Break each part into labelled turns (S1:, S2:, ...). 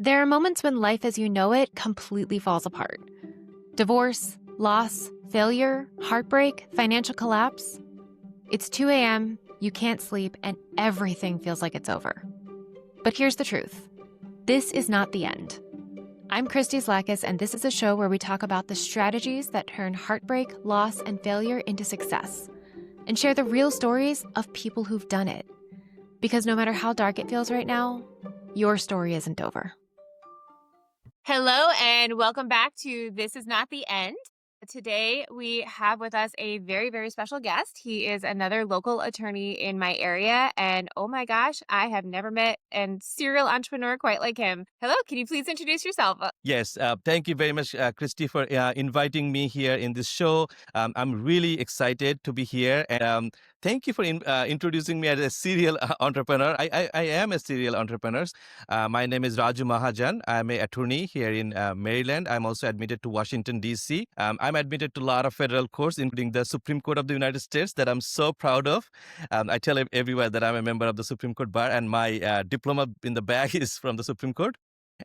S1: There are moments when life as you know it completely falls apart. Divorce, loss, failure, heartbreak, financial collapse. It's 2 a.m., you can't sleep, and everything feels like it's over. But here's the truth. This is not the end. I'm Christy Zlatkus, and this is a show where we talk about the strategies that turn heartbreak, loss, and failure into success, and share the real stories of people who've done it. Because no matter how dark it feels right now, your story isn't over.
S2: Hello and welcome back to This Is Not the End. Today we have with us a very, very special guest. He is another local attorney in my area, and oh my gosh, I have never met a serial entrepreneur quite like him. Hello, can you please introduce yourself?
S3: Yes, thank you very much, Christy, for inviting me here in this show. I'm really excited to be here, and thank you for introducing me as a serial entrepreneur. I am a serial entrepreneur. My name is Raju Mahajan. I'm an attorney here in Maryland. I'm also admitted to Washington, D.C. I'm admitted to a lot of federal courts, including the Supreme Court of the United States, that I'm so proud of. I tell everywhere that I'm a member of the Supreme Court bar, and my diploma in the bag is from the Supreme Court.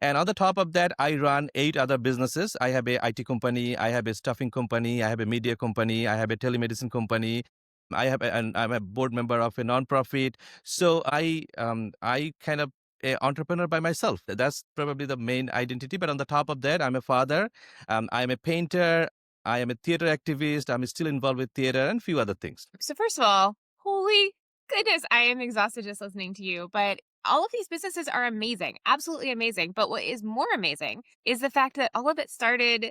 S3: And on the top of that, I run 8 other businesses. I have a IT company, I have a staffing company, I have a media company, I have a telemedicine company. I'm a board member of a nonprofit. So I kind of an entrepreneur by myself. That's probably the main identity. But on the top of that, I'm a father. I'm a painter. I am a theater activist. I'm still involved with theater and a few other things.
S2: So first of all, holy goodness, I am exhausted just listening to you, but all of these businesses are amazing, absolutely amazing. But what is more amazing is the fact that all of it started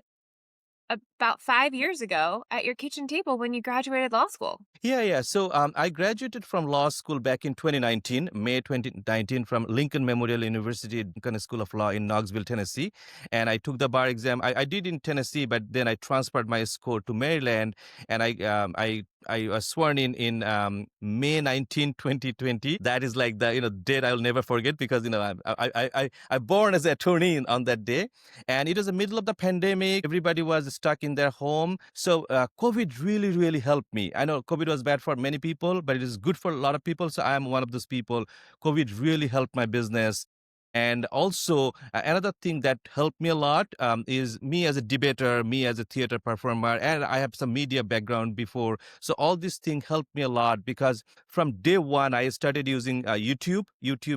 S2: about 5 years ago at your kitchen table when you graduated law school.
S3: Yeah. So I graduated from law school back in 2019, May 2019, from Lincoln Memorial University, Lincoln School of Law in Knoxville, Tennessee. And I took the bar exam. I did in Tennessee, but then I transferred my score to Maryland, and I was sworn in May 19, 2020. That is like the date I'll never forget, because I born as an attorney on that day, and it was the middle of the pandemic. Everybody was stuck in their home, so COVID really helped me. I know COVID was bad for many people, but it is good for a lot of people. So I am one of those people. COVID really helped my business. And also, another thing that helped me a lot is me as a debater, me as a theater performer, and I have some media background before. So all these things helped me a lot, because from day one, I started using YouTube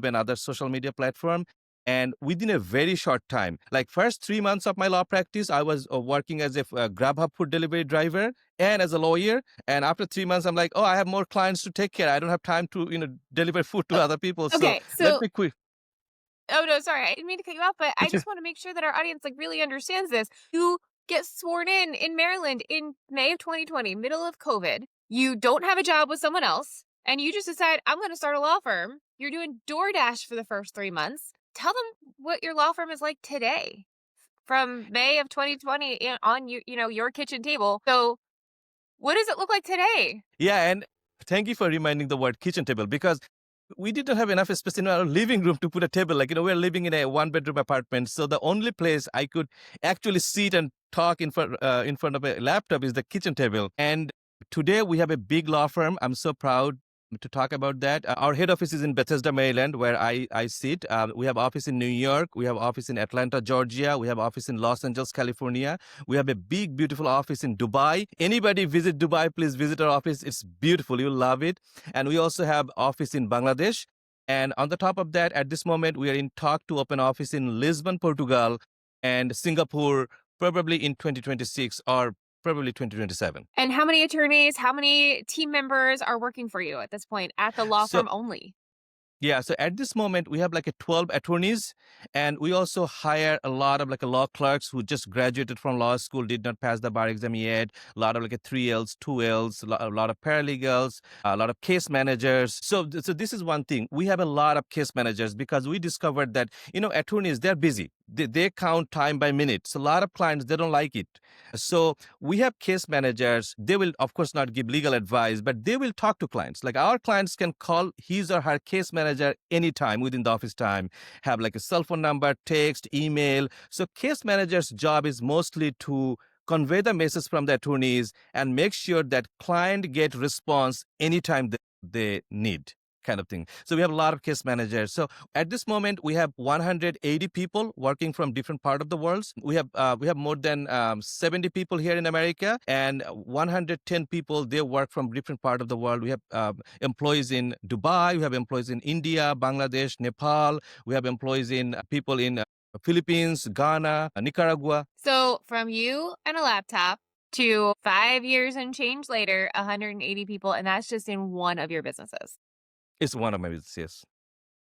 S3: and other social media platform. And within a very short time, like first 3 months of my law practice, I was working as a Grubhub food delivery driver and as a lawyer. And after 3 months, I'm like, oh, I have more clients to take care. I don't have time to deliver food to other people.
S2: Okay,
S3: So let me quit.
S2: Oh, no, sorry. I didn't mean to cut you off, but I just want to make sure that our audience really understands this. You get sworn in Maryland in May of 2020, middle of COVID. You don't have a job with someone else, and you just decide, I'm going to start a law firm. You're doing DoorDash for the first 3 months. Tell them what your law firm is like today, from May of 2020 on your kitchen table. So what does it look like today?
S3: Yeah, and thank you for reminding the word kitchen table, because we didn't have enough space in our living room to put a table. We're living in a 1-bedroom apartment. So the only place I could actually sit and talk in front of a laptop is the kitchen table. And today we have a big law firm. I'm so proud to talk about that. Our head office is in Bethesda, Maryland, where I sit. We have office in New York. We have office in Atlanta, Georgia. We have office in Los Angeles, California. We have a big, beautiful office in Dubai. Anybody visit Dubai, please visit our office. It's beautiful. You'll love it. And we also have office in Bangladesh. And on the top of that, at this moment, we are in talk to open office in Lisbon, Portugal, and Singapore, probably in 2026 or probably 2027.
S2: And how many attorneys, how many team members are working for you at this point at the law firm only?
S3: Yeah, so at this moment, we have 12 attorneys, and we also hire a lot of law clerks who just graduated from law school, did not pass the bar exam yet, a lot of 3Ls, 2Ls, a lot of paralegals, a lot of case managers. So this is one thing. We have a lot of case managers, because we discovered that, attorneys, they're busy. They count time by minute. So a lot of clients, they don't like it. So we have case managers. They will, of course, not give legal advice, but they will talk to clients. Our clients can call his or her case manager anytime within the office time, have a cell phone number, text, email. So case manager's job is mostly to convey the message from the attorneys and make sure that client get response anytime they need. kind of thing. So we have a lot of case managers. So at this moment, we have 180 people working from different part of the world. We have more than 70 people here in America, and 110 people, they work from different part of the world. We have employees in Dubai, we have employees in India, Bangladesh, Nepal. We have employees in people in Philippines, Ghana, Nicaragua.
S2: So from you and a laptop to 5 years and change later, 180 people, and that's just in one of your businesses.
S3: It's one of my businesses.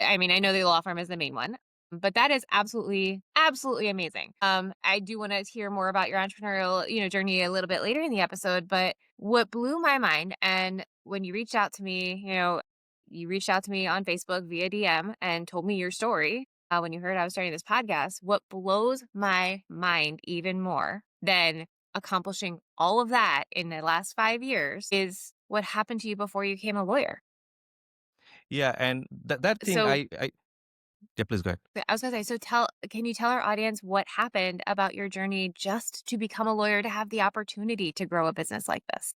S2: I mean, I know the law firm is the main one, but that is absolutely, absolutely amazing. I do want to hear more about your entrepreneurial, journey a little bit later in the episode, but what blew my mind, and when you reached out to me, you reached out to me on Facebook via DM and told me your story. When you heard I was starting this podcast, what blows my mind even more than accomplishing all of that in the last 5 years is what happened to you before you became a lawyer.
S3: Yeah, and that thing,
S2: So
S3: yeah, please go ahead.
S2: I was gonna say, can you tell our audience what happened about your journey just to become a lawyer, to have the opportunity to grow a business like this?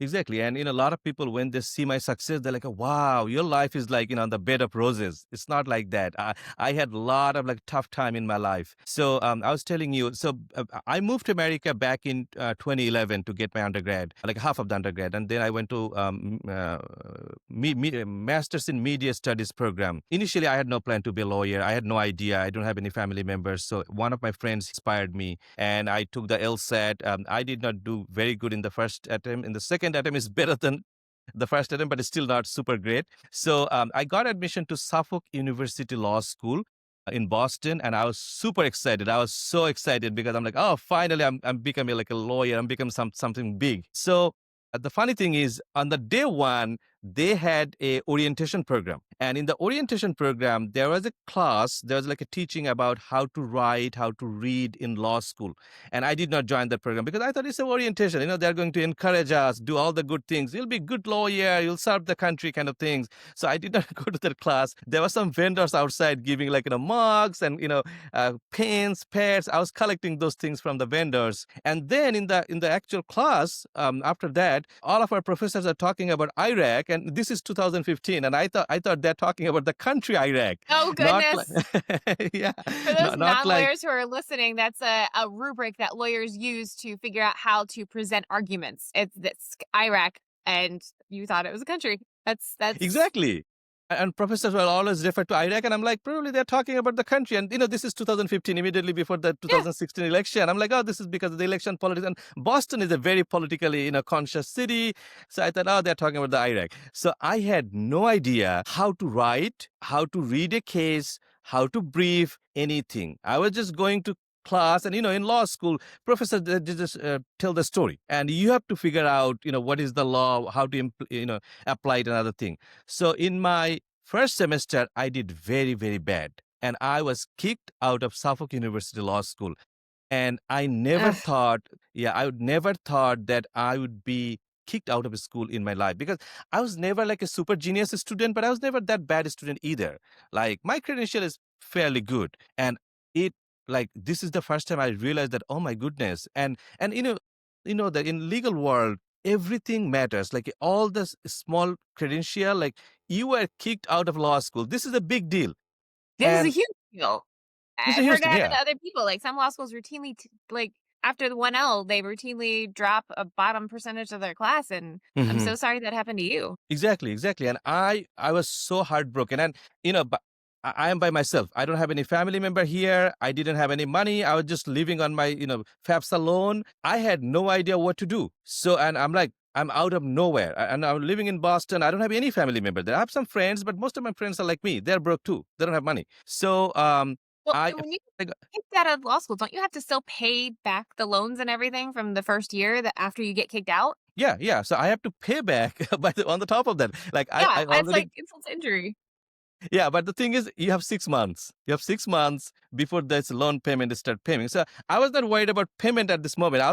S3: Exactly. And a lot of people, when they see my success, they're like, oh, wow, your life is like, on the bed of roses. It's not like that. I had a lot of like tough time in my life. So I was telling you, so I moved to America back in 2011 to get my undergrad, like half of the undergrad. And then I went to Master's in Media Studies program. Initially, I had no plan to be a lawyer. I had no idea. I don't have any family members. So one of my friends inspired me, and I took the LSAT. I did not do very good in the first attempt. In the second attempt is better than the first attempt, but it's still not super great. So I got admission to Suffolk University Law School in Boston, and I was super excited. I was so excited because I'm like, oh, finally, I'm becoming like a lawyer. I'm becoming something big. So the funny thing is, on the day one, they had a orientation program. And in the orientation program, there was a class, there was like a teaching about how to write, how to read in law school. And I did not join that program because I thought it's an orientation. They're going to encourage us, do all the good things. You'll be a good lawyer, you'll serve the country kind of things. So I did not go to that class. There were some vendors outside giving like, mugs and, pens, pads. I was collecting those things from the vendors. And then in the actual class, after that, all of our professors are talking about Iraq. And this is 2015, and I thought they're talking about the country Iraq.
S2: Oh,
S3: Not
S2: goodness.
S3: yeah,
S2: For those
S3: not like
S2: non-lawyers who are listening, that's a rubric that lawyers use to figure out how to present arguments. It's Iraq, and you thought it was a country. That's
S3: exactly. And professors will always refer to Iraq, and I'm like, probably they're talking about the country. And this is 2015, immediately before the
S2: yeah.
S3: 2016 election. I'm like, oh, this is because of the election politics. And Boston is a very politically, conscious city. So I thought, oh, they're talking about the Iraq. So I had no idea how to write, how to read a case, how to brief anything. I was just going to class, and in law school, professors they just tell the story, and you have to figure out what is the law, how to apply it, another thing. So in my first semester, I did very, very bad, and I was kicked out of Suffolk University Law School. And I never
S2: Ugh.
S3: thought, I would never thought that I would be kicked out of school in my life, because I was never like a super genius student, but I was never that bad student either. Like my credential is fairly good, and it like this is the first time I realized that, oh my goodness. And that in legal world, everything matters. Like all this small credential, like you were kicked out of law school, this is a big deal.
S2: This is a
S3: And
S2: huge deal.
S3: this is a
S2: I've
S3: huge
S2: heard
S3: thing,
S2: that
S3: yeah.
S2: happen to other people. Like some law schools routinely, after the 1L, they routinely drop a bottom percentage of their class. And I'm so sorry that happened to you.
S3: Exactly. And I was so heartbroken. And but I am by myself. I don't have any family member here. I didn't have any money. I was just living on my FAFSA loan. I had no idea what to do. So, and I'm like, I'm out of nowhere, and I'm living in Boston. I don't have any family member there. I have some friends, but most of my friends are like me. They're broke too. They don't have money. So
S2: Well,
S3: I
S2: when you
S3: I got-
S2: get kicked out of law school, don't you have to still pay back the loans and everything from the first year that after you get kicked out?
S3: yeah. So I have to pay back on the top of that. Like
S2: Yeah,
S3: I
S2: it's
S3: already.
S2: like insult to injury.
S3: Yeah, but the thing is, you have 6 months. You have 6 months before this loan payment start paying. So I was not worried about payment at this moment. I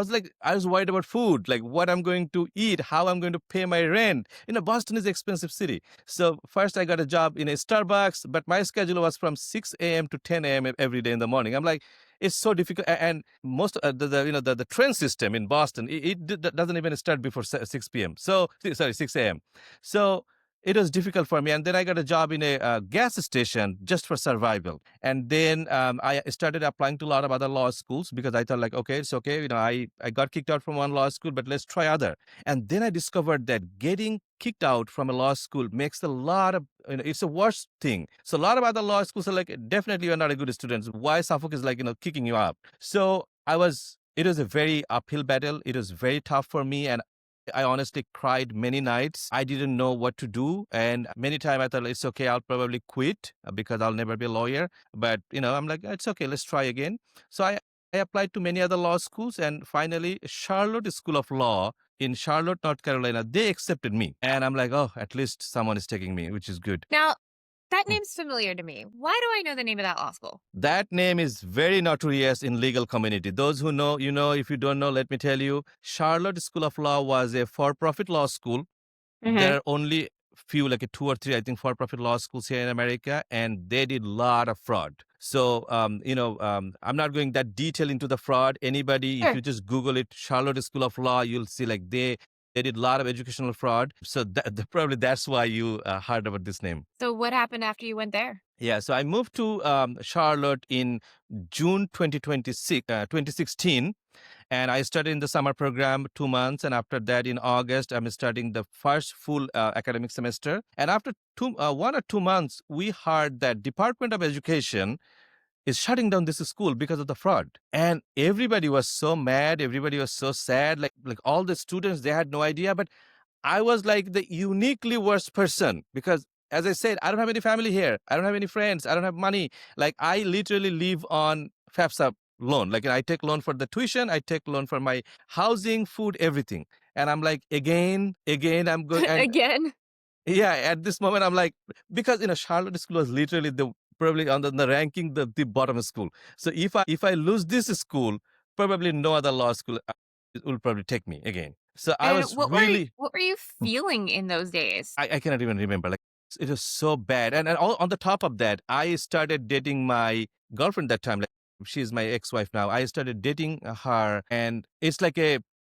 S3: was worried about food, like what I'm going to eat, how I'm going to pay my rent. Boston is an expensive city. So first I got a job in a Starbucks, but my schedule was from 6 a.m. to 10 a.m. every day in the morning. I'm like, it's so difficult. And most the train system in Boston, it doesn't even start before 6 p.m. So, sorry, 6 a.m. So it was difficult for me. And then I got a job in a gas station just for survival. And then I started applying to a lot of other law schools because I thought like, okay, it's okay. I got kicked out from one law school, but let's try other. And then I discovered that getting kicked out from a law school makes a lot of, it's a worst thing. So a lot of other law schools are like, definitely you're not a good student. Why Suffolk is like, kicking you out? So it was a very uphill battle. It was very tough for me. And I honestly cried many nights. I didn't know what to do. And many times I thought, it's okay, I'll probably quit because I'll never be a lawyer. But, I'm like, it's okay, let's try again. So I applied to many other law schools. And finally, Charlotte School of Law in Charlotte, North Carolina, they accepted me. And I'm like, oh, at least someone is taking me, which is good.
S2: Now, that name's familiar to me. Why do I know the name of that law school?
S3: That name is very notorious in legal community. Those who know, if you don't know, let me tell you. Charlotte School of Law was a for-profit law school. There are only few, like 2 or 3, I think, for-profit law schools here in America, and they did a lot of fraud. So, I'm not going that detail into the fraud. Anybody,
S2: Sure.
S3: if you just Google it, Charlotte School of Law, you'll see like they did a lot of educational fraud. So probably that's why you heard about this name.
S2: So what happened after you went there?
S3: Yeah, so I moved to Charlotte in June 2016, and I started in the summer program 2 months, and after that in August, I'm starting the first full academic semester. And after 1 or 2 months, we heard that Department of Education is shutting down this school because of the fraud. And everybody was so mad, everybody was so sad, like all the students, they had no idea, but I was like the uniquely worst person because, as I said, I don't have any family here. I don't have any friends. I don't have money. Like I literally live on FAFSA loan. Like I take loan for the tuition. I take loan for my housing, food, everything. And I'm like, again, I'm going.
S2: Again?
S3: Yeah, at this moment, I'm like, because, Charlotte School was literally probably on the ranking, the bottom school. So if I lose this school, probably no other law school will probably take me again. So I was
S2: what
S3: really...
S2: what were you feeling in those days?
S3: I cannot even remember. Like it was so bad. And on the top of that, I started dating my girlfriend that time. Like she's my ex-wife now. I started dating her, and it's like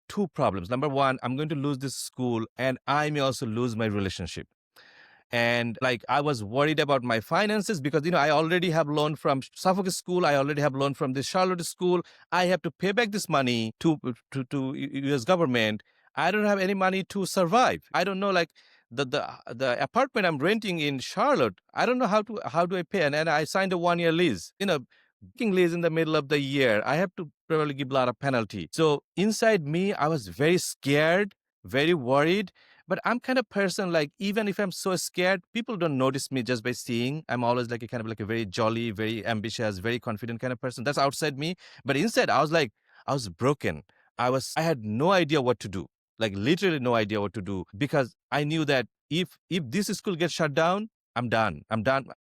S3: two problems. Number one, I'm going to lose this school, and I may also lose my relationship. And like I was worried about my finances because I already have loan from Suffolk School. I already have loan from the Charlotte School. I have to pay back this money to U.S. government. I don't have any money to survive. I don't know, like the apartment I'm renting in Charlotte. I don't know how do I pay, and I signed a 1-year lease. Breaking lease in the middle of the year, I have to probably give a lot of penalty. So inside me, I was very scared, very worried. But I'm kind of person, like, even if I'm so scared, people don't notice me just by seeing. I'm always like a kind of like a very jolly, very ambitious, very confident kind of person. That's outside me. But inside, I was broken. I had no idea what to do. Like literally no idea what to do, because I knew that if this school gets shut down, I'm done.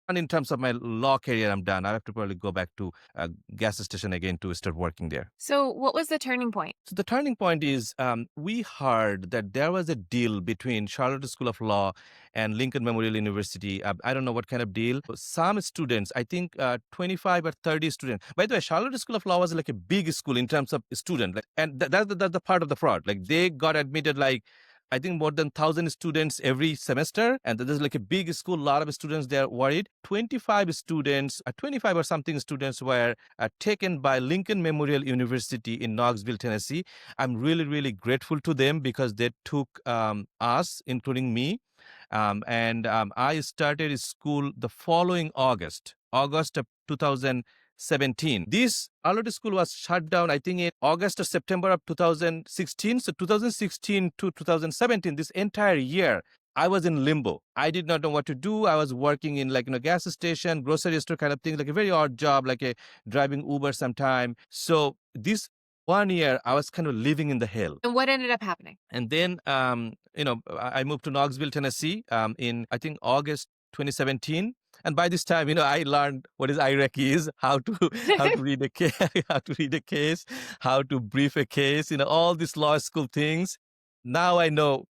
S3: And in terms of my law career, I'm done. I have to probably go back to a gas station again to start working there.
S2: So what was the turning point?
S3: So the turning point is we heard that there was a deal between Charlotte School of Law and Lincoln Memorial University. I don't know what kind of deal. Some students, I think 25 or 30 students. By the way, Charlotte School of Law was like a big school in terms of student. And that's the part of the fraud. Like they got admitted like, I think more than 1,000 students every semester. And there's like a big school, a lot of students, they're worried. 25 or something students were taken by Lincoln Memorial University in Knoxville, Tennessee. I'm really, really grateful to them because they took us, including me. I started school the following August of 2017. This Charlotte School was shut down, I think, in August or September of 2016. So 2016 to 2017, this entire year, I was in limbo. I did not know what to do. I was working in gas station, grocery store kind of thing, like a very odd job, like a driving Uber sometime. So this 1 year, I was kind of living in the hell.
S2: And what ended up happening?
S3: And then, I moved to Knoxville, Tennessee in, I think, August 2017. And by this time, I learned what is IREC is, how to read a case, how to brief a case, all these law school things. now I know,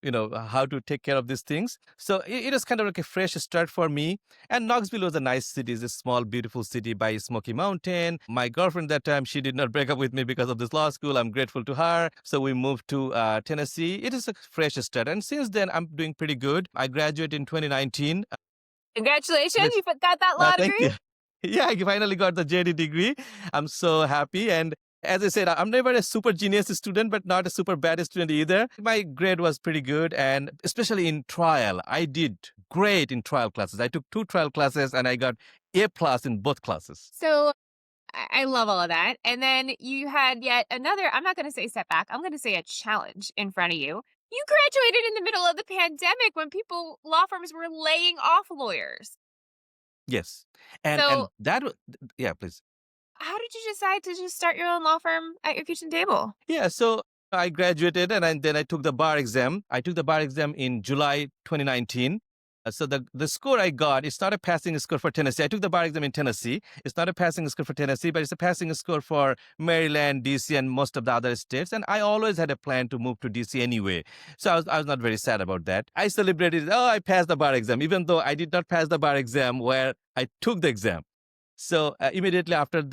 S3: how to take care of these things. So it was kind of like a fresh start for me. And Knoxville was a nice city. It's a small, beautiful city by Smoky Mountain. My girlfriend that time, she did not break up with me because of this law school. I'm grateful to her. So we moved to Tennessee. It is a fresh start. And since then, I'm doing pretty good. I graduated in 2019.
S2: Congratulations,
S3: Yes.
S2: you got that law
S3: Thank
S2: degree?
S3: you. Yeah, I finally got the JD degree. I'm so happy. And as I said, I'm never a super genius student, but not a super bad student either. My grade was pretty good. And especially in trial, I did great in trial classes. I took 2 trial classes and I got A+ in both classes.
S2: So I love all of that. And then you had yet another, I'm not going to say setback, I'm going to say a challenge in front of you. You graduated in the middle of the pandemic when law firms were laying off lawyers.
S3: Yes. And
S2: So
S3: that, yeah, please.
S2: how did you decide to just start your own law firm at your kitchen table?
S3: Yeah, so I graduated and then I took the bar exam. I took the bar exam in July 2019. So the score I got, it's not a passing score for Tennessee. I took the bar exam in Tennessee. It's not a passing score for Tennessee, but it's a passing score for Maryland, DC, and most of the other states. And I always had a plan to move to DC anyway. So I was not very sad about that. I celebrated, I passed the bar exam, even though I did not pass the bar exam where I took the exam. So immediately after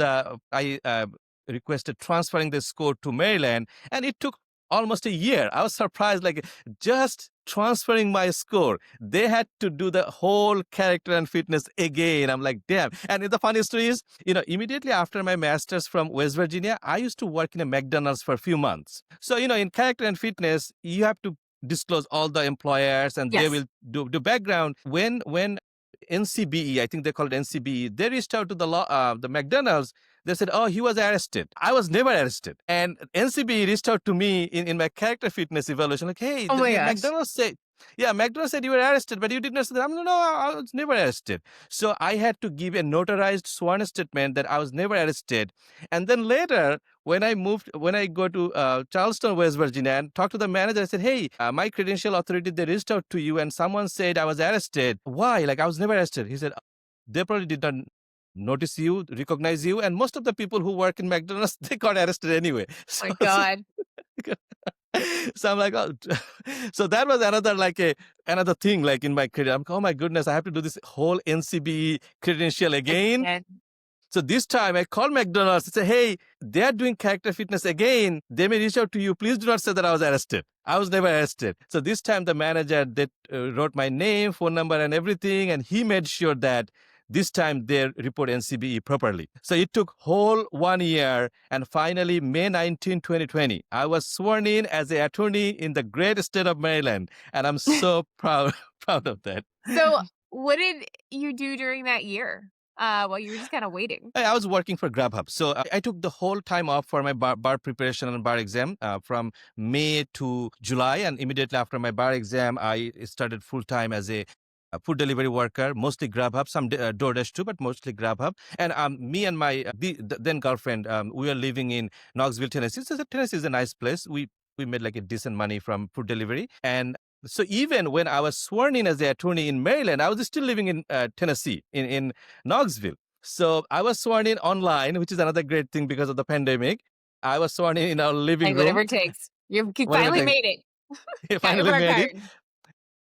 S3: I requested transferring the score to Maryland, and it took almost a year. I was surprised, like just transferring my score, they had to do the whole character and fitness again. I'm like, damn. And the funny story is, immediately after my master's from West Virginia, I used to work in a McDonald's for a few months. So, in character and fitness, you have to disclose all the employers and they
S2: Yes.
S3: will do background. When NCBE, I think they call it NCBE, they reached out to the McDonald's. They said, he was arrested. I was never arrested. And NCBE reached out to me in my character fitness evaluation, like, hey,
S2: Oh my gosh.
S3: McDonald's said you were arrested, but you did not say that. I'm like, no, I was never arrested. So I had to give a notarized sworn statement that I was never arrested. And then later, when I go to Charleston, West Virginia, and talk to the manager, I said, hey, my credential authority, they reached out to you and someone said I was arrested. Why? Like, I was never arrested. He said, they probably did not notice you, recognize you, and most of the people who work in McDonald's, they got arrested anyway.
S2: Oh my God.
S3: So I'm like, so that was another thing, like in my career. I'm like, oh my goodness, I have to do this whole NCBE credential again.
S2: And
S3: So this time I called McDonald's and said, hey, they're doing character fitness again. They may reach out to you. Please do not say that I was arrested. I was never arrested. So this time the manager wrote my name, phone number, and everything, and he made sure that this time they report NCBE properly. So it took whole 1 year, and finally May 19, 2020, I was sworn in as an attorney in the great state of Maryland, and I'm so proud of that.
S2: so what did you do during that year while you were just kind of waiting?
S3: I was working for Grubhub. So I took the whole time off for my bar preparation and bar exam from May to July. And immediately after my bar exam, I started full-time as a food delivery worker, mostly Grubhub, some DoorDash too, but mostly Grubhub. And me and my then girlfriend, we were living in Knoxville, Tennessee. So Tennessee is a nice place. We made like a decent money from food delivery. And so even when I was sworn in as the attorney in Maryland, I was still living in Tennessee, in Knoxville. So I was sworn in online, which is another great thing because of the pandemic. I was sworn in our living room.
S2: Whatever it takes. You finally made it.
S3: Finally
S2: Got your work
S3: made it.
S2: hard.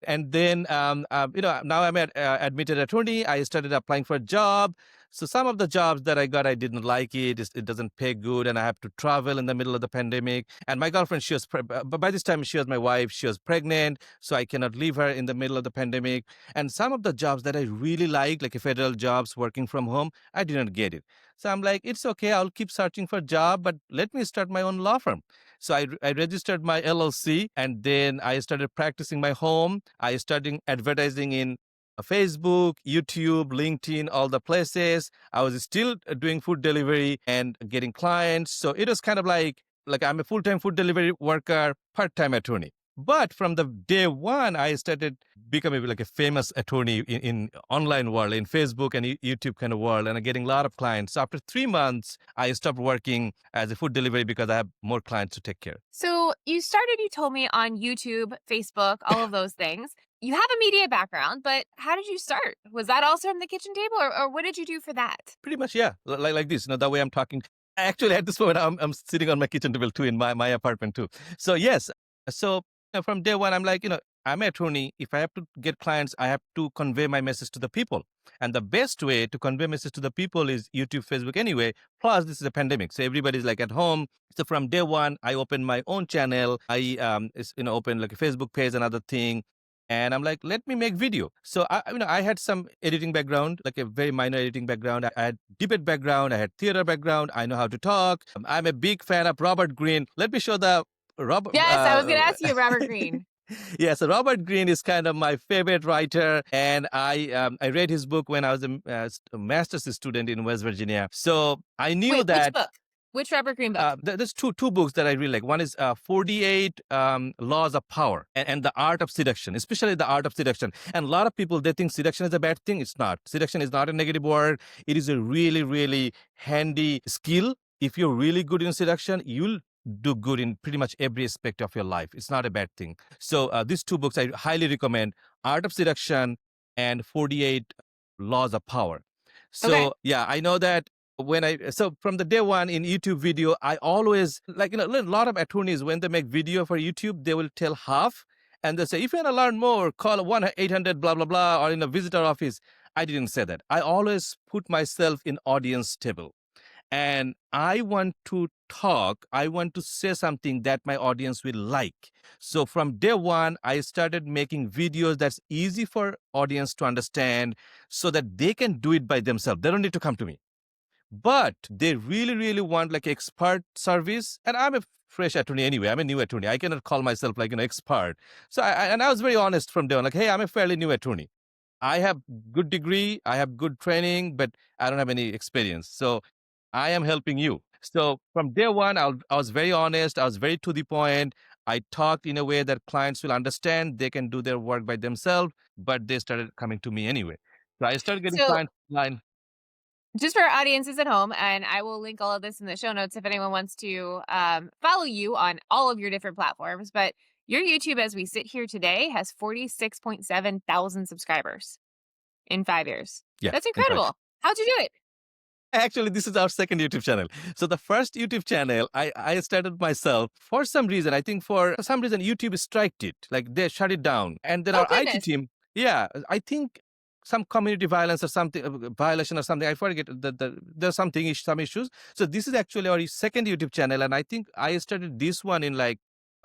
S3: And then, now I'm an admitted attorney. I started applying for a job. So some of the jobs that I got, I didn't like it. It doesn't pay good, and I have to travel in the middle of the pandemic. And my girlfriend, but by this time she was my wife. She was pregnant, so I cannot leave her in the middle of the pandemic. And some of the jobs that I really like a federal jobs, working from home, I didn't get it. So I'm like, it's okay. I'll keep searching for a job, but let me start my own law firm. So I registered my LLC, and then I started practicing my home. I started advertising in Facebook, YouTube, LinkedIn, all the places. I was still doing food delivery and getting clients. So it was kind of like I'm a full-time food delivery worker, part-time attorney. But from the day one, I started becoming like a famous attorney in online world, in Facebook and YouTube kind of world, and I'm getting a lot of clients. So after 3 months, I stopped working as a food delivery because I have more clients to take care.
S2: So you told me, on YouTube, Facebook, all of those things. You have a media background, but how did you start? Was that also from the kitchen table, or what did you do for that?
S3: Pretty much, yeah. Like this, the way I'm talking. Actually, at this moment, I'm sitting on my kitchen table too, in my apartment too. So yes. So From day one, I'm like, I'm an attorney. If I have to get clients, I have to convey my message to the people. And the best way to convey message to the people is YouTube, Facebook anyway. Plus, this is a pandemic. So everybody's like at home. So from day one, I opened my own channel. I opened like a Facebook page, another thing. And I'm like, let me make video. So I had some editing background, like a very minor editing background. I had debate background. I had theater background. I know how to talk. I'm a big fan of Robert Greene. Let me show the Robert.
S2: Yes, I was going to ask you, Robert Greene.
S3: Yeah, so Robert Greene is kind of my favorite writer, and I read his book when I was a master's student in West Virginia. So I knew
S2: Wait,
S3: that.
S2: which book? Which Robert Greene book?
S3: There's two books that I really like. One is 48 Laws of Power and the Art of Seduction, especially the Art of Seduction. And a lot of people, they think seduction is a bad thing. It's not. Seduction is not a negative word. It is a really, really handy skill. If you're really good in seduction, you'll do good in pretty much every aspect of your life. It's not a bad thing. So these two books I highly recommend: Art of Seduction and 48 Laws of Power. So
S2: Okay.
S3: yeah, I know that so from the day one in YouTube video, I always like, a lot of attorneys, when they make video for YouTube, they will tell half and they say, if you want to learn more, call 1-800 blah, blah, blah, or in a visitor office. I didn't say that. I always put myself in audience table. And I want to talk, I want to say something that my audience will like. So from day one, I started making videos that's easy for audience to understand so that they can do it by themselves. They don't need to come to me. But they really, really want like expert service. And I'm a fresh attorney anyway. I'm a new attorney. I cannot call myself like an expert. So I was very honest from day one, like, hey, I'm a fairly new attorney. I have good degree, I have good training, but I don't have any experience. So I am helping you. So from day one, I was very honest. I was very to the point. I talked in a way that clients will understand. They can do their work by themselves, but they started coming to me anyway. So I started getting
S2: So
S3: clients online.
S2: just for our audiences at home, and I will link all of this in the show notes if anyone wants to follow you on all of your different platforms. But your YouTube, as we sit here today, has 46.7 thousand subscribers in 5 years.
S3: Yeah,
S2: That's
S3: in fact.
S2: incredible. How'd you do it?
S3: Actually, this is our second YouTube channel. So the first YouTube channel, I started myself for some reason. I think for some reason, YouTube striked it. Like they shut it down. And then
S2: Oh,
S3: our IT
S2: goodness.
S3: team, yeah, I think some community violence or something, violation or something. I forget there's some issues. So this is actually our second YouTube channel. And I think I started this one in like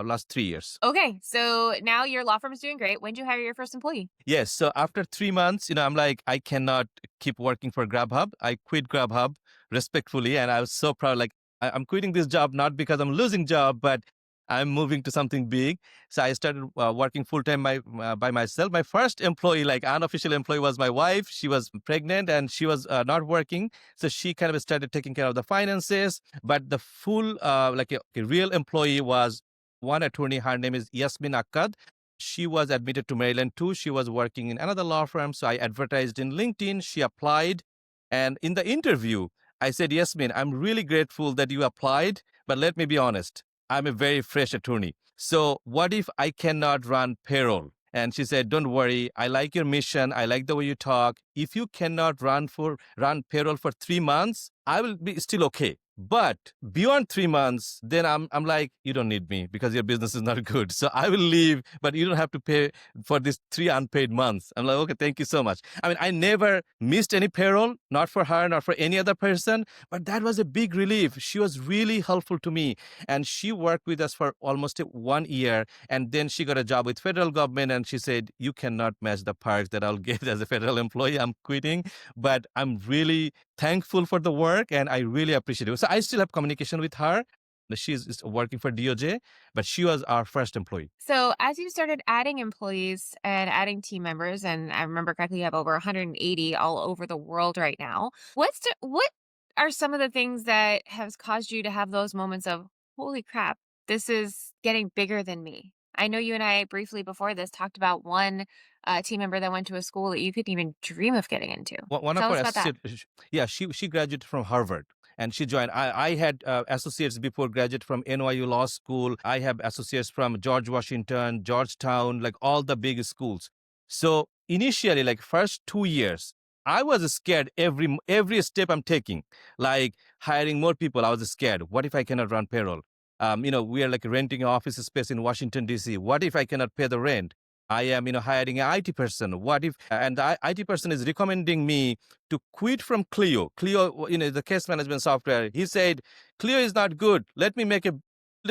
S3: last 3 years.
S2: Okay, so now your law firm is doing great. When did you hire your first employee?
S3: Yes. So after 3 months, I'm like, I cannot keep working for Grubhub. I quit Grubhub respectfully. And I was so proud. Like, I'm quitting this job, not because I'm losing job, but I'm moving to something big. So I started working full time by myself. My first employee, like unofficial employee, was my wife. She was pregnant and she was not working. So she kind of started taking care of the finances. But the full, like a real employee was one attorney. Her name is Yasmin Akkad. She was admitted to Maryland too. She was working in another law firm. So I advertised in LinkedIn. She applied. And in the interview, I said, Yasmin, I'm really grateful that you applied. But let me be honest, I'm a very fresh attorney. So what if I cannot run payroll? And she said, don't worry. I like your mission. I like the way you talk. If you cannot run payroll for 3 months, I will be still okay. But beyond 3 months, then I'm like, you don't need me because your business is not good. So I will leave, but you don't have to pay for these 3 unpaid months. I'm like, okay, thank you so much. I mean, I never missed any payroll, not for her, not for any other person, but that was a big relief. She was really helpful to me. And she worked with us for almost 1 year. And then she got a job with federal government. And she said, you cannot match the perks that I'll get as a federal employee. I'm quitting. But I'm really thankful for the work and I really appreciate it. So I still have communication with her. She's working for DOJ, but she was our first employee.
S2: So as you started adding employees and adding team members, and I remember correctly, you have over 180 all over the world right now. What are some of the things that has caused you to have those moments of, holy crap, this is getting bigger than me? I know you and I briefly before this talked about one team member that went to a school that you couldn't even dream of getting into.
S3: One of
S2: Tell
S3: our
S2: us about that.
S3: associates, yeah, she graduated from Harvard. And she joined. I had associates before, graduate from NYU Law School. I have associates from George Washington, Georgetown, like all the big schools. So initially, like first 2 years, I was scared every step I'm taking, like hiring more people. I was scared. What if I cannot run payroll? We are like renting an office space in Washington, D.C. What if I cannot pay the rent? I am, hiring an IT person. What if, and the IT person is recommending me to quit from Clio. Clio, the case management software. He said, Clio is not good. Let me make a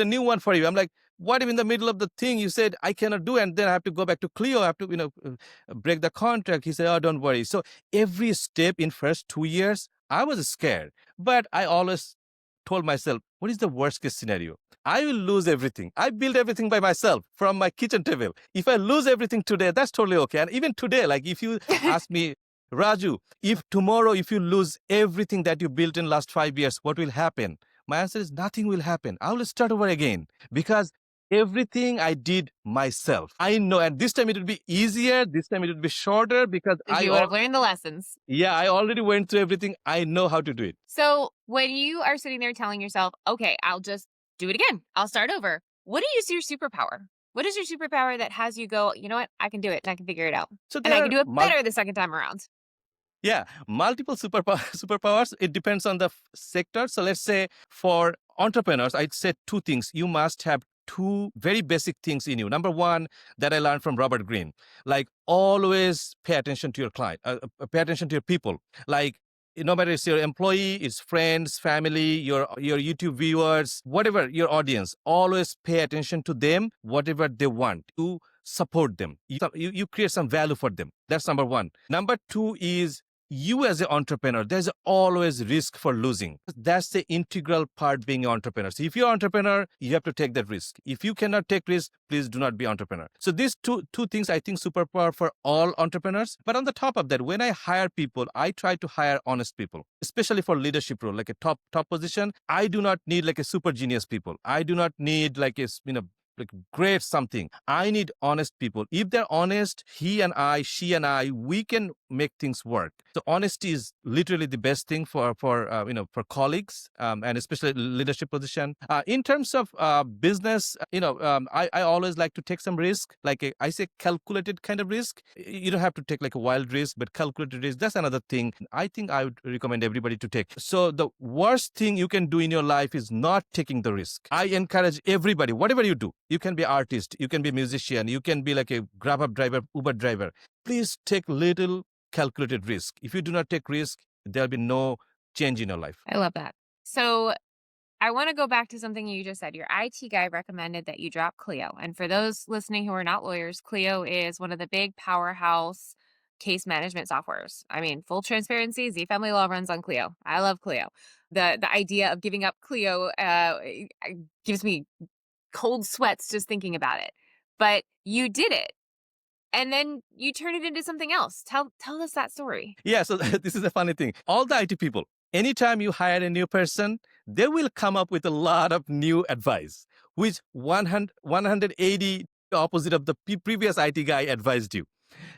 S3: new one for you. I'm like, what if in the middle of the thing you said I cannot do, and then I have to go back to Clio, I have to, break the contract. He said, oh, don't worry. So every step in first 2 years, I was scared, but I always told myself, what is the worst case scenario? I will lose everything. I built everything by myself from my kitchen table. If I lose everything today, that's totally okay. And even today, like if you ask me, Raju, if tomorrow, if you lose everything that you built in last 5 years, what will happen? My answer is nothing will happen. I will start over again because everything I did myself. I know, and this time it will be easier. This time it will be shorter because
S2: You would have learned the lessons.
S3: I already went through everything. I know how to do it.
S2: So when you are sitting there telling yourself, okay, I'll just do it again, I'll start over. What is your superpower? What is your superpower that has you go, you know what, I can do it and I can figure it out.
S3: So
S2: And I can do it better the second time around.
S3: Yeah, multiple superpowers. It depends on the sector. So let's say for entrepreneurs, I'd say two things. You must have two very basic things in you. Number one, that I learned from Robert Greene, like always pay attention to your client, pay attention to your people. Like no matter it's your employee, it's friends, family, your YouTube viewers, whatever your audience, always pay attention to them, whatever they want. You support them. You create some value for them. That's number one. Number two is you as an entrepreneur, there's always risk for losing. That's the integral part being an entrepreneur. So if you're an entrepreneur, you have to take that risk. If you cannot take risk, please do not be an entrepreneur. So these two things I think superpower for all entrepreneurs. But on the top of that, when I hire people, I try to hire honest people, especially for leadership role, like a top position. I do not need like a super genius people. I do not need like a, like great something. I need honest people. If they're honest, she and I, we can make things work. So honesty is literally the best thing for colleagues and especially leadership position. In terms of business, I always like to take some risk. I say calculated kind of risk. You don't have to take like a wild risk, but calculated risk, that's another thing I think I would recommend everybody to take. So the worst thing you can do in your life is not taking the risk. I encourage everybody, whatever you do, you can be artist, you can be musician, you can be like a Grab driver, Uber driver. Please take little calculated risk. If you do not take risk, there'll be no change in your life.
S2: I love that. So I want to go back to something you just said. Your IT guy recommended that you drop Clio. And for those listening who are not lawyers, Clio is one of the big powerhouse case management softwares. I mean, full transparency, Z Family Law runs on Clio. I love Clio. The idea of giving up Clio gives me cold sweats just thinking about it. But you did it. And then you turn it into something else. Tell us that story.
S3: Yeah, so this is a funny thing. All the IT people, anytime you hire a new person, they will come up with a lot of new advice, which 180 opposite of the previous IT guy advised you.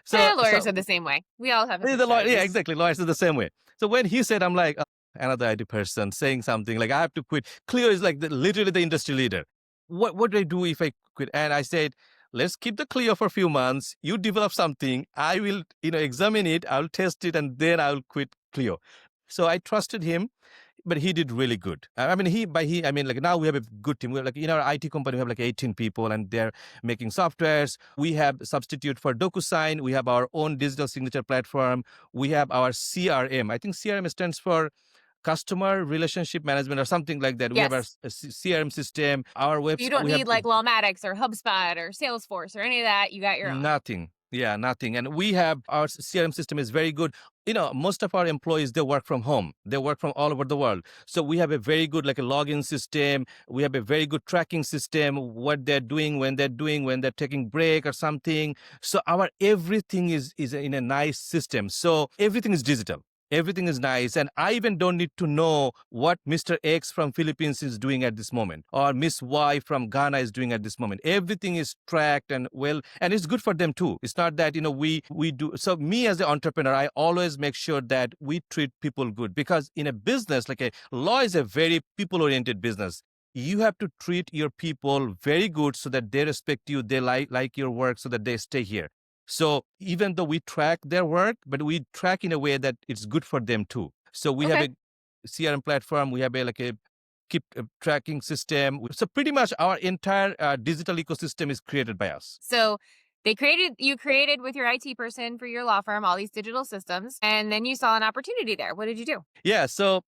S2: So lawyers are the same way. We all have
S3: yeah, exactly. Lawyers are the same way. So when he said, I'm like, another IT person saying something like, I have to quit. Clio is like literally the industry leader. What do I do if I quit? And I said, let's keep the Clio for a few months. You develop something. I will, examine it. I'll test it, and then I'll quit Clio. So I trusted him, but he did really good. I mean, like now we have a good team. We're like in our IT company, we have like 18 people, and they're making softwares. We have substitute for DocuSign. We have our own digital signature platform. We have our CRM. I think CRM stands for customer relationship management or something like that.
S2: Yes.
S3: We have our CRM system, our website.
S2: You don't need like Lawmatics or HubSpot or Salesforce or any of that. You got your own.
S3: Nothing. Yeah, nothing. And we have our CRM system is very good. Most of our employees, they work from home. They work from all over the world. So we have a very good like a login system. We have a very good tracking system, what they're doing, when they're taking break or something. So our everything is in a nice system. So everything is digital. Everything is nice. And I even don't need to know what Mr. X from Philippines is doing at this moment or Miss Y from Ghana is doing at this moment. Everything is tracked and and it's good for them too. It's not that, we do. So me as an entrepreneur, I always make sure that we treat people good because in a business, like a law is a very people-oriented business. You have to treat your people very good so that they respect you, they like your work so that they stay here. So even though we track their work, but we track in a way that it's good for them too. So we have a CRM platform. We have a keep tracking system. So pretty much our entire digital ecosystem is created by us.
S2: So you created with your IT person for your law firm all these digital systems, and then you saw an opportunity there. What did you do?
S3: Yeah. So,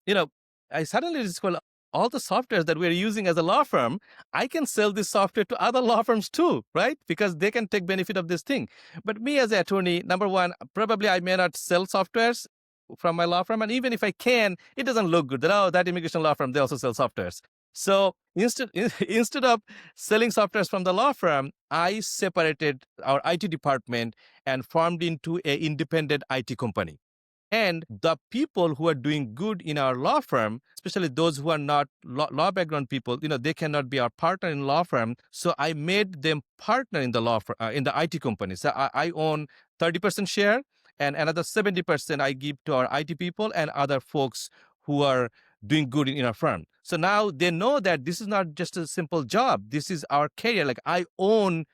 S3: I suddenly discovered all the softwares that we're using as a law firm, I can sell this software to other law firms too, right? Because they can take benefit of this thing. But me as an attorney, number one, probably I may not sell softwares from my law firm. And even if I can, it doesn't look good that, oh, that immigration law firm, they also sell softwares. So instead of selling softwares from the law firm, I separated our IT department and formed into an independent IT company. And the people who are doing good in our law firm, especially those who are not law background people, they cannot be our partner in law firm. So I made them partner in the law firm, in the IT company. So I own 30% share, and another 70% I give to our IT people and other folks who are doing good in our firm. So now they know that this is not just a simple job. This is our career. Like I own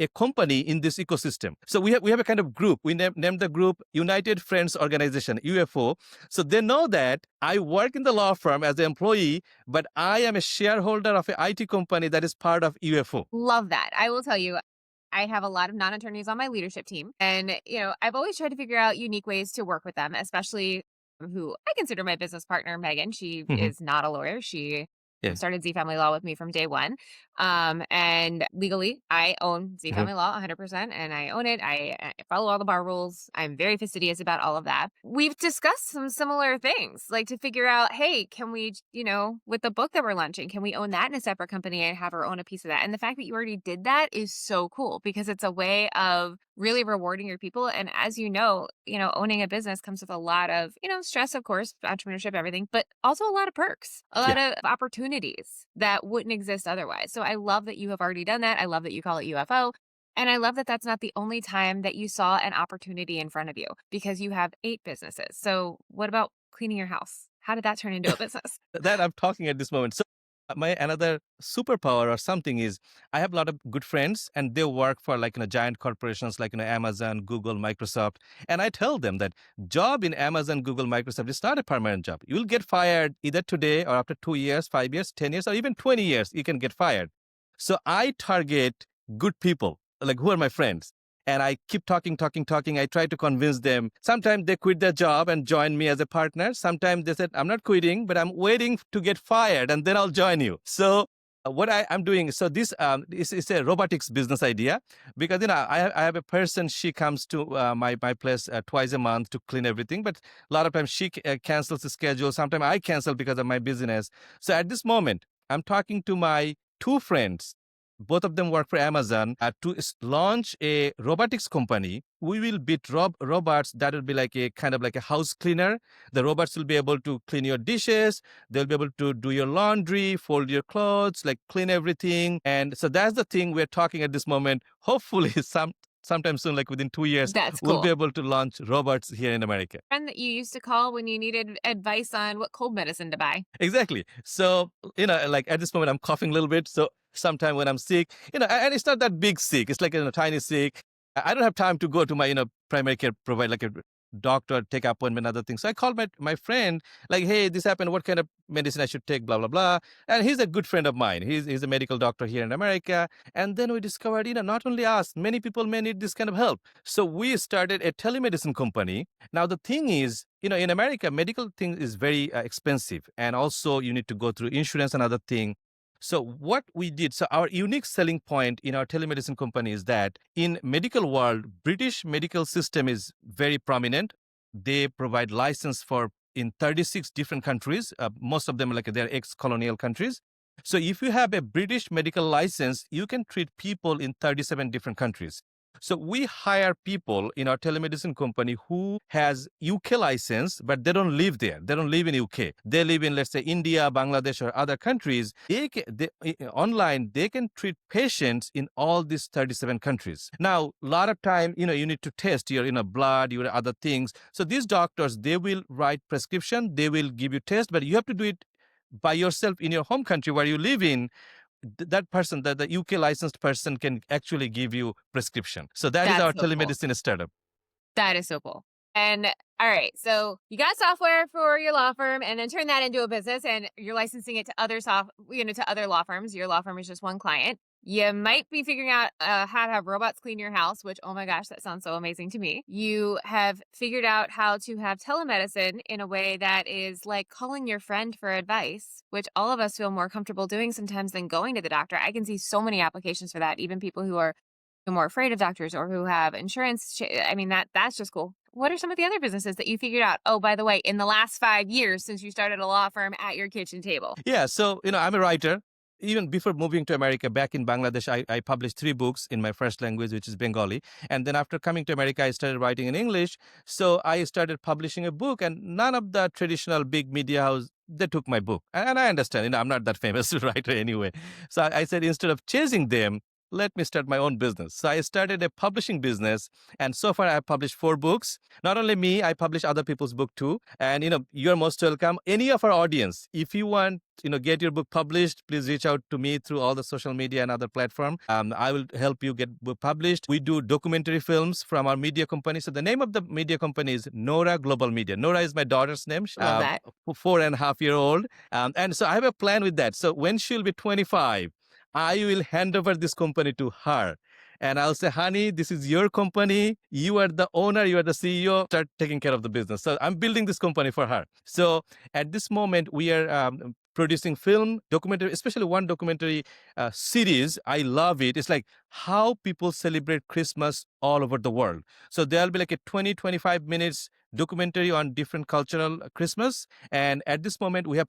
S3: a company in this ecosystem. So we have a kind of group. We named the group United Friends Organization, UFO. So they know that I work in the law firm as an employee, but I am a shareholder of an IT company that is part of UFO.
S2: Love that. I will tell you, I have a lot of non-attorneys on my leadership team. And, I've always tried to figure out unique ways to work with them, especially who I consider my business partner, Megan. She is not a lawyer. She started Z Family Law with me from day one. And legally, I own Z Family Law 100%, and I own it. I follow all the bar rules. I'm very fastidious about all of that. We've discussed some similar things, like to figure out, hey, can we, with the book that we're launching, can we own that in a separate company and have her own a piece of that? And the fact that you already did that is so cool because it's a way of really rewarding your people. And as owning a business comes with a lot of, stress, of course, entrepreneurship, everything, but also a lot of perks, a lot of opportunities that wouldn't exist otherwise. So I love that you have already done that. I love that you call it UFO. And I love that that's not the only time that you saw an opportunity in front of you because you have 8 businesses. So what about cleaning your house? How did that turn into a business?
S3: That I'm talking at this moment. So my another superpower or something is I have a lot of good friends and they work for giant corporations like Amazon, Google, Microsoft. And I tell them that job in Amazon, Google, Microsoft is not a permanent job. You'll get fired either today or after 2 years, 5 years, 10 years, or even 20 years, you can get fired. So I target good people, like who are my friends. And I keep talking. I try to convince them. Sometimes they quit their job and join me as a partner. Sometimes they said, I'm not quitting, but I'm waiting to get fired and then I'll join you. So what I'm doing, so this is a robotics business idea because, I have a person, she comes to my place twice a month to clean everything. But a lot of times she cancels the schedule. Sometimes I cancel because of my business. So at this moment, I'm talking to my 2 friends. Both of them work for Amazon to launch a robotics company. We will build robots that will be like a kind of like a house cleaner. The robots will be able to clean your dishes. They'll be able to do your laundry, fold your clothes, like clean everything. And so that's the thing we're talking at this moment. Hopefully sometime soon, like within 2 years, we'll be able to launch robots here in America.
S2: Friend that you used to call when you needed advice on what cold medicine to buy.
S3: Exactly. So, like at this moment, I'm coughing a little bit. So sometime when I'm sick, and it's not that big sick. It's like a tiny sick. I don't have time to go to my, primary care provider, like a doctor, take appointment, other things. So I called my friend, like, hey, this happened. What kind of medicine I should take, blah, blah, blah. And he's a good friend of mine. He's a medical doctor here in America. And then we discovered, not only us, many people may need this kind of help. So we started a telemedicine company. Now, the thing is, in America, medical thing is very expensive. And also you need to go through insurance and other thing. So what we did, so our unique selling point in our telemedicine company is that in medical world, British medical system is very prominent. They provide license for in 36 different countries. Most of them they're ex-colonial countries. So if you have a British medical license, you can treat people in 37 different countries. So we hire people in our telemedicine company who has UK license, but they don't live there. They don't live in UK. They live in, let's say, India, Bangladesh, or other countries. Online, they can treat patients in all these 37 countries. Now, a lot of time, you need to test your, blood, your other things. So these doctors, they will write prescription. They will give you test, but you have to do it by yourself in your home country where you live in. That person, the UK licensed person can actually give you prescription. So that's our telemedicine startup.
S2: That is so cool. And all right, so you got software for your law firm and then turn that into a business and you're licensing it to to other law firms. Your law firm is just one client. You might be figuring out how to have robots clean your house, which, oh my gosh, that sounds so amazing to me. You have figured out how to have telemedicine in a way that is like calling your friend for advice, which all of us feel more comfortable doing sometimes than going to the doctor. I can see so many applications for that, even people who are more afraid of doctors or who have insurance. I mean, that's just cool. What are some of the other businesses that you figured out? Oh, by the way, in the last 5 years since you started a law firm at your kitchen table?
S3: Yeah, so, I'm a writer. Even before moving to America, back in Bangladesh, I published 3 books in my first language, which is Bengali. And then after coming to America, I started writing in English. So I started publishing a book, and none of the traditional big media house, they took my book. And I understand, I'm not that famous writer anyway. So I said, instead of chasing them, let me start my own business. So I started a publishing business, and so far I have published 4 books. Not only me, I publish other people's book too. And you're most welcome. Any of our audience, if you want, get your book published, please reach out to me through all the social media and other platform. I will help you get book published. We do documentary films from our media company. So the name of the media company is Nora Global Media. Nora is my daughter's name.
S2: Love that.
S3: 4.5-year-old. And so I have a plan with that. So when she'll be 25, I will hand over this company to her. And I'll say, honey, this is your company. You are the owner. You are the CEO. Start taking care of the business. So I'm building this company for her. So at this moment, we are producing film, documentary, especially one documentary series. I love it. It's like how people celebrate Christmas all over the world. So there'll be like a 20-25 minutes documentary on different cultural Christmas. And at this moment, we have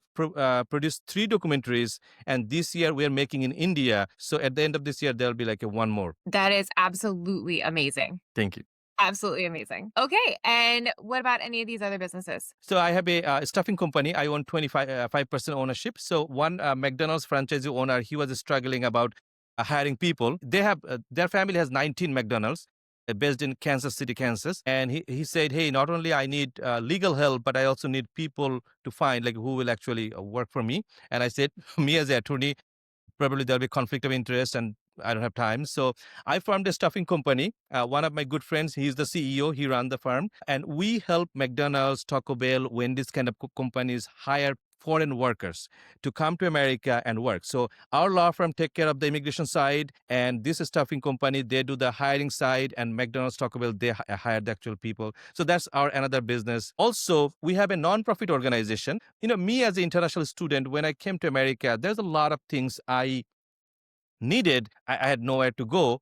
S3: produced 3 documentaries. And this year, we are making in India. So at the end of this year, there'll be like one more.
S2: That is absolutely amazing.
S3: Thank you.
S2: Absolutely amazing. Okay. And what about any of these other businesses?
S3: So I have a stuffing company. I own 25% ownership. So one McDonald's franchisee owner, he was struggling about hiring people. They have their family has 19 McDonald's based in Kansas City, Kansas. And he said, hey, not only I need legal help, but I also need people to find who will actually work for me. And I said, me as an attorney, probably there'll be conflict of interest and I don't have time. So I formed a stuffing company. One of my good friends, he's the CEO. He ran the firm. And we help McDonald's, Taco Bell, Wendy's kind of companies hire foreign workers to come to America and work. So our law firm take care of the immigration side, and this stuffing company, they do the hiring side, and McDonald's, Taco Bell, they hire the actual people. So that's our another business. Also, we have a nonprofit organization. Me as an international student, when I came to America, there's a lot of things I needed. I had nowhere to go.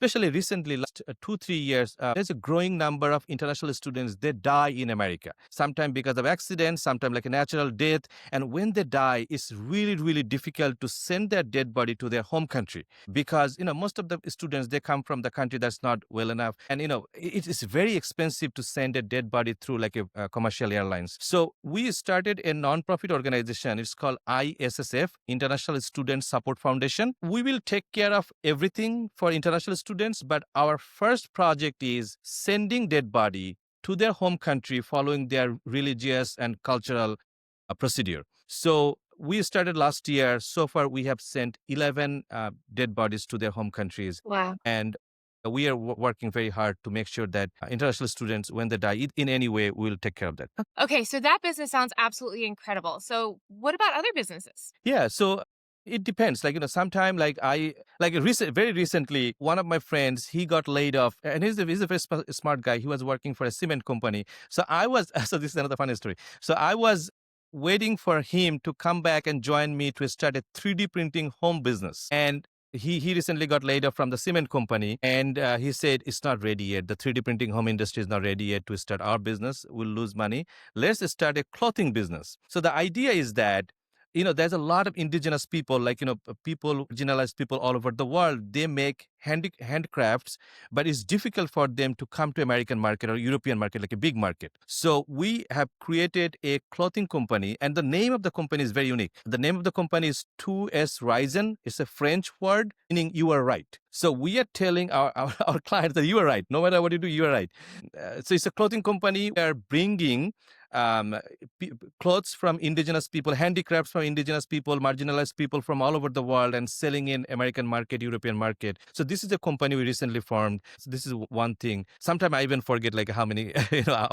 S3: Especially recently, last 2-3 years, there's a growing number of international students, they die in America. Sometimes because of accidents, sometimes like a natural death. And when they die, it's really, really difficult to send their dead body to their home country. Because, most of the students, they come from the country that's not well enough. And, it is very expensive to send a dead body through like a commercial airlines. So we started a nonprofit organization. It's called ISSF, International Student Support Foundation. We will take care of everything for international students, but our first project is sending dead body to their home country following their religious and cultural procedure. So we started last year. So far, we have sent 11 dead bodies to their home countries.
S2: Wow.
S3: And we are working very hard to make sure that international students, when they die in any way, we will take care of that.
S2: Okay, so that business sounds absolutely incredible. So what about other businesses?
S3: Yeah, so it depends. Sometime very recently, one of my friends, he got laid off, and he's a very smart guy. He was working for a cement company. So so this is another funny story. So I was waiting for him to come back and join me to start a 3D printing home business. And he recently got laid off from the cement company, and he said, it's not ready yet. The 3D printing home industry is not ready yet to start our business. We'll lose money. Let's start a clothing business. So the idea is that there's a lot of indigenous people, people, marginalized people all over the world. They make handcrafts, but it's difficult for them to come to American market or European market, like a big market. So we have created a clothing company, and the name of the company is very unique. The name of the company is 2S Risen. It's a French word meaning you are right. So we are telling our clients that you are right. No matter what you do, you are right. So it's a clothing company. We are bringing clothes from indigenous people, handicrafts from indigenous people, marginalized people from all over the world, and selling in American market, European market. So this this is a company we recently formed. So this is one thing. Sometimes I even forget like how many,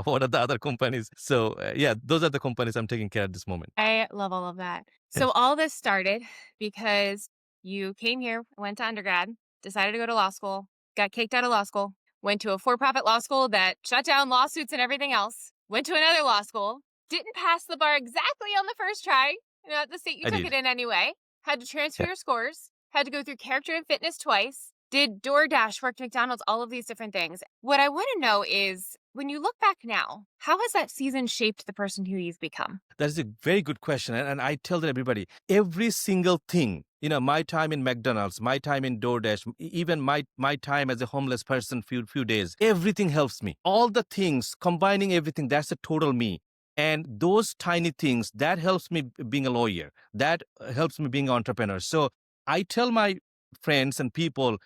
S3: what are the other companies. So yeah, those are the companies I'm taking care of at this moment.
S2: I love all of that. So all this started because you came here, went to undergrad, decided to go to law school, got kicked out of law school, went to a for-profit law school that shut down lawsuits and everything else, went to another law school, didn't pass the bar exactly on the first try, at the state you
S3: I
S2: took
S3: did.
S2: it in anyway, had to transfer
S3: Yeah.
S2: your scores, had to go through character and fitness twice, did DoorDash, worked McDonald's, all of these different things. What I want to know is, when you look back now, how has that season shaped the person who you've become?
S3: That is a very good question. And I tell that everybody, every single thing, my time in McDonald's, my time in DoorDash, even my time as a homeless person few days, everything helps me. All the things, combining everything, that's a total me. And those tiny things, that helps me being a lawyer. That helps me being an entrepreneur. So I tell my friends and people,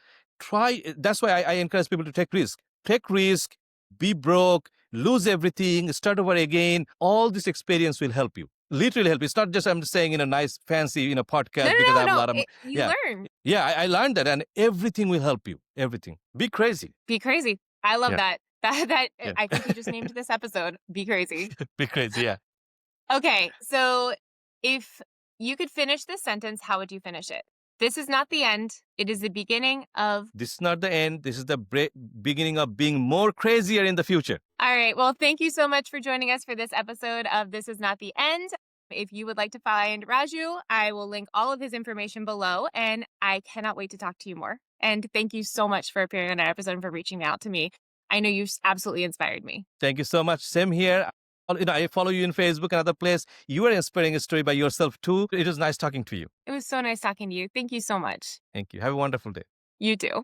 S3: that's why I encourage people to take risk. Take risk, be broke, lose everything, start over again. All this experience will help you. Literally help. It's not just I'm saying in a nice fancy podcast because I have a lot of
S2: you learn.
S3: Yeah, I learned that, and everything will help you. Everything. Be crazy.
S2: Be crazy. I love
S3: Yeah.
S2: that.
S3: Yeah.
S2: I think you just named this episode. Be crazy.
S3: Be crazy. Yeah.
S2: Okay, so if you could finish this sentence, how would you finish it? This is not the end. It is the beginning of.
S3: This is not the end. This is the beginning of being more crazier in the future.
S2: All right. Well, thank you so much for joining us for this episode of This Is Not the End. If you would like to find Raju, I will link all of his information below, and I cannot wait to talk to you more. And thank you so much for appearing on our episode and for reaching out to me. I know you've absolutely inspired me.
S3: Thank you so much. Same here. I follow you in Facebook and other place. You are inspiring a story by yourself too. It was nice talking to you.
S2: It was so nice talking to you. Thank you so much.
S3: Thank you. Have a wonderful day.
S2: You too.